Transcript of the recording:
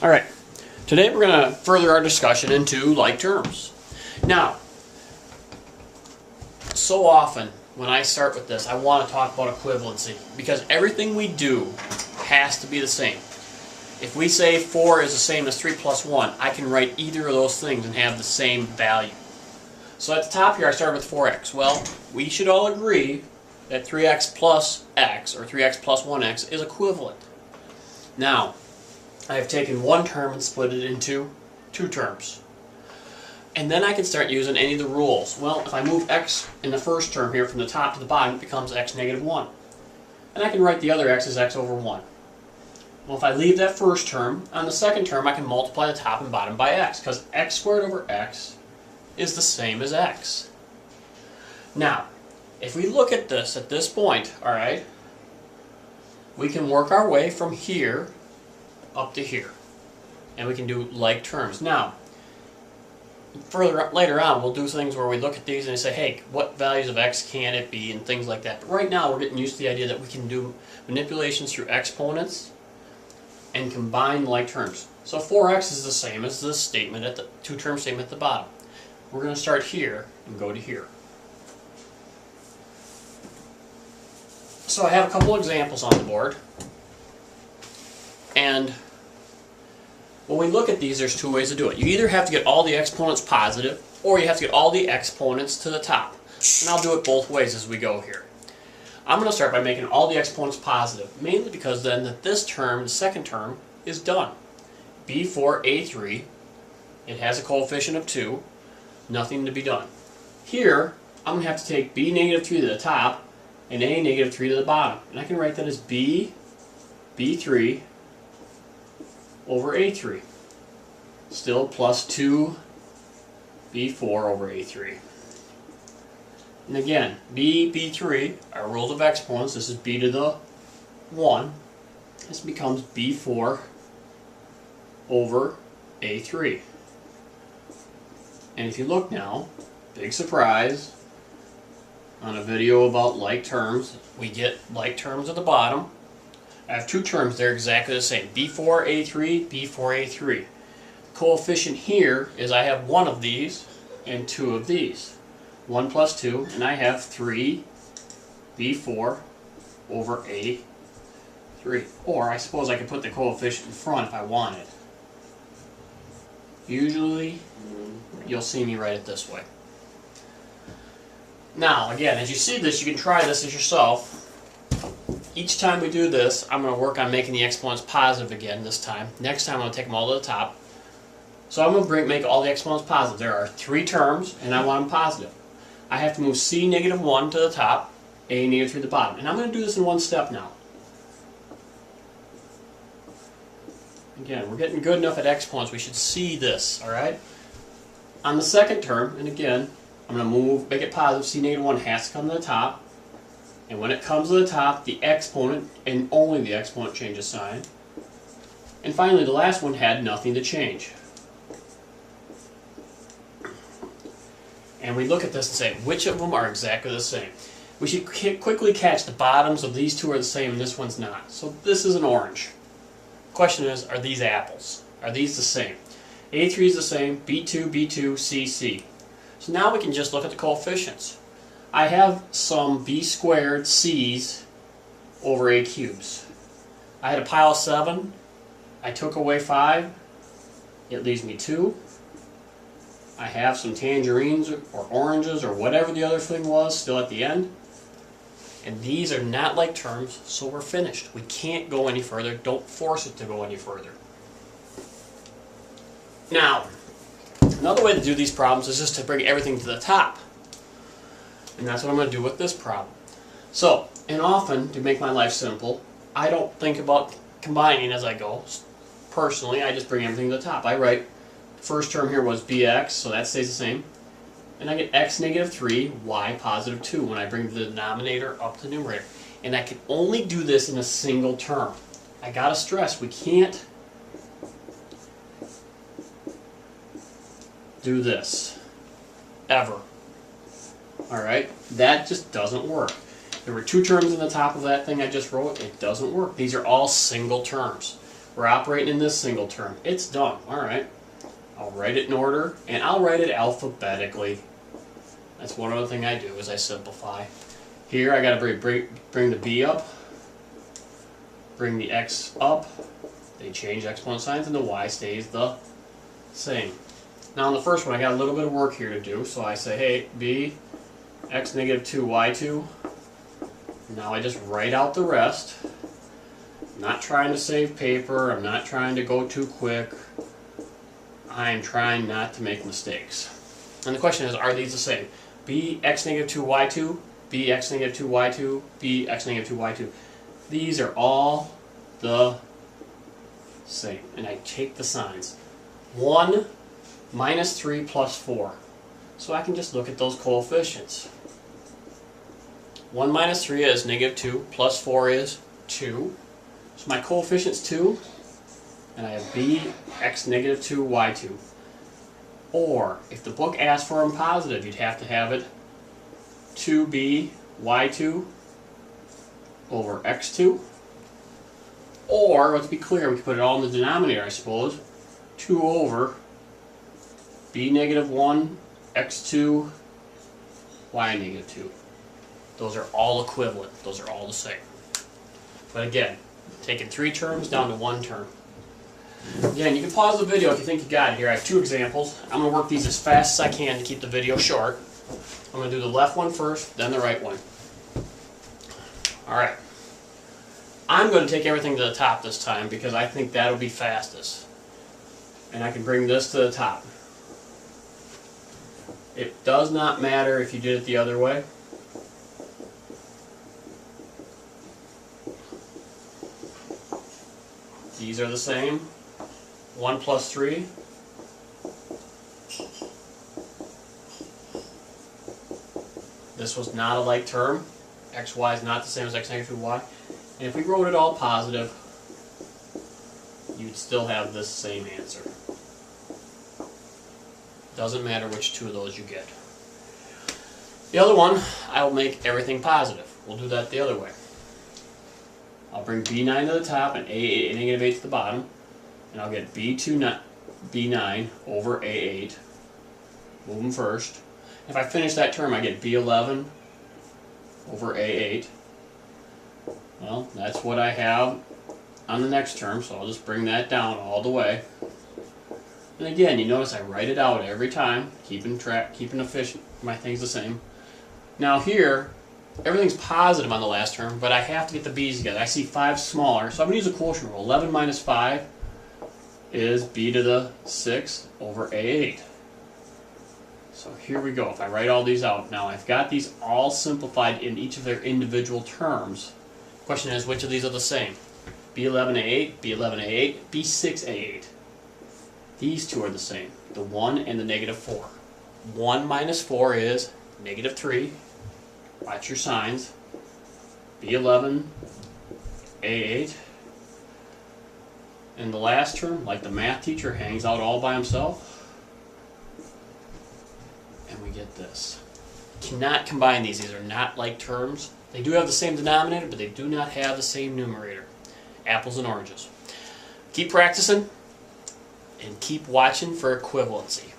Alright, today we're going to further our discussion into like terms. Now, so often when I start with this, I want to talk about equivalency because everything we do has to be the same. If we say 4 is the same as 3 plus 1, I can write either of those things and have the same value. So at the top here I started with 4x. Well, we should all agree that 3x plus x, or 3x plus 1x, is equivalent. Now, I have taken one term and split it into two terms. And then I can start using any of the rules. Well, if I move x in the first term here from the top to the bottom, it becomes x negative 1. And I can write the other x as x over 1. Well, if I leave that first term, on the second term I can multiply the top and bottom by x, because x squared over x is the same as x. Now, if we look at this at this point, alright, we can work our way from here up to here. And we can do like terms. Now, later on we'll do things where we look at these and say, hey, what values of x can it be, and things like that. But right now we're getting used to the idea that we can do manipulations through exponents and combine like terms. So 4x is the same as this statement at the two-term statement at the bottom. We're going to start here and go to here. So I have a couple examples on the board. And when we look at these, there's two ways to do it. You either have to get all the exponents positive, or you have to get all the exponents to the top. And I'll do it both ways as we go here. I'm going to start by making all the exponents positive, mainly because then this term, the second term, is done. b4a3, it has a coefficient of 2, nothing to be done. Here, I'm going to have to take b negative 3 to the top and a negative 3 to the bottom. And I can write that as b3 over a3. Still plus 2 b4 over a3. And again, b3 are rules of exponents. This is b to the 1. This becomes b4 over a3. And if you look now, big surprise, on a video about like terms, we get like terms at the bottom. I have two terms there exactly the same, b4a3, b4a3. Coefficient here is I have one of these and two of these. 1 plus 2, and I have 3 b4 over a3. Or I suppose I could put the coefficient in front if I wanted. Usually, you'll see me write it this way. Now, again, as you see this, you can try this as yourself. Each time we do this, I'm going to work on making the exponents positive again this time. Next time I'm going to take them all to the top. So I'm going to make all the exponents positive. There are three terms, and I want them positive. I have to move c negative 1 to the top, a negative 3 to the bottom. And I'm going to do this in one step now. Again, we're getting good enough at exponents, we should see this, alright? On the second term, and again, I'm going to make it positive, c negative 1 has to come to the top. And when it comes to the top, the exponent, and only the exponent, changes sign. And finally, the last one had nothing to change. And we look at this and say, which of them are exactly the same? We should quickly catch the bottoms of these two are the same and this one's not. So this is an orange. Question is, are these apples? Are these the same? A3 is the same, B2, B2, C, C. So now we can just look at the coefficients. I have some b squared c's over a cubes. I had a pile of 7. I took away 5. It leaves me 2. I have some tangerines or oranges or whatever the other thing was still at the end. And these are not like terms, so we're finished. We can't go any further. Don't force it to go any further. Now, another way to do these problems is just to bring everything to the top. And that's what I'm going to do with this problem. So, and often, to make my life simple, I don't think about combining as I go. Personally, I just bring everything to the top. I write, first term here was bx, so that stays the same. And I get x negative 3, y positive 2 when I bring the denominator up to the numerator. And I can only do this in a single term. I gotta stress, we can't do this. Ever. Alright? That just doesn't work. There were two terms in the top of that thing I just wrote. It doesn't work. These are all single terms. We're operating in this single term. It's done. Alright. I'll write it in order, and I'll write it alphabetically. That's one other thing I do, is I simplify. Here I got to bring the b up, bring the x up. They change exponent signs, and the y stays the same. Now on the first one, I got a little bit of work here to do, so I say, hey, b, x negative 2, y 2. Now I just write out the rest. I'm not trying to save paper. I'm not trying to go too quick. I'm trying not to make mistakes. And the question is, are these the same? B, x negative 2, y 2, b, x negative 2, y 2, b, x negative 2, y 2. These are all the same. And I take the signs. 1 minus 3 plus 4. So I can just look at those coefficients. 1 minus 3 is negative 2, plus 4 is 2. So my coefficient's 2, and I have b, x negative 2, y 2. Or, if the book asks for them positive, you'd have to have it 2b, y 2 over x 2. Or, let's be clear, we can put it all in the denominator, I suppose. 2 over b negative 1, x 2, y negative 2. Those are all equivalent. Those are all the same. But again, taking 3 terms down to 1 term. Again, you can pause the video if you think you got it here. I have 2 examples. I'm going to work these as fast as I can to keep the video short. I'm going to do the left one first, then the right one. Alright. I'm going to take everything to the top this time because I think that'll be fastest. And I can bring this to the top. It does not matter if you did it the other way. These are the same. 1 plus 3. This was not a like term. xy is not the same as x negative 2y. And if we wrote it all positive, you'd still have this same answer. Doesn't matter which 2 of those you get. The other one, I will make everything positive. We'll do that the other way. I'll bring b9 to the top and a negative 8 to the bottom. And I'll get b9 over a8. Move them first. If I finish that term, I get b11 over a8. Well, that's what I have on the next term, so I'll just bring that down all the way. And again, you notice I write it out every time, keeping efficient, my things the same. Now here, everything's positive on the last term, but I have to get the b's together. I see 5 smaller, so I'm going to use a quotient rule. 11 minus 5 is b to the 6 over a8. So here we go. If I write all these out, now I've got these all simplified in each of their individual terms. The question is, which of these are the same? b11a8, b11a8, b6a8. These 2 are the same, the 1 and the negative 4. 1 minus 4 is negative 3. Watch your signs. b11, a8. And the last term, like the math teacher, hangs out all by himself. And we get this. Cannot combine these. These are not like terms. They do have the same denominator, but they do not have the same numerator. Apples and oranges. Keep practicing and keep watching for equivalency.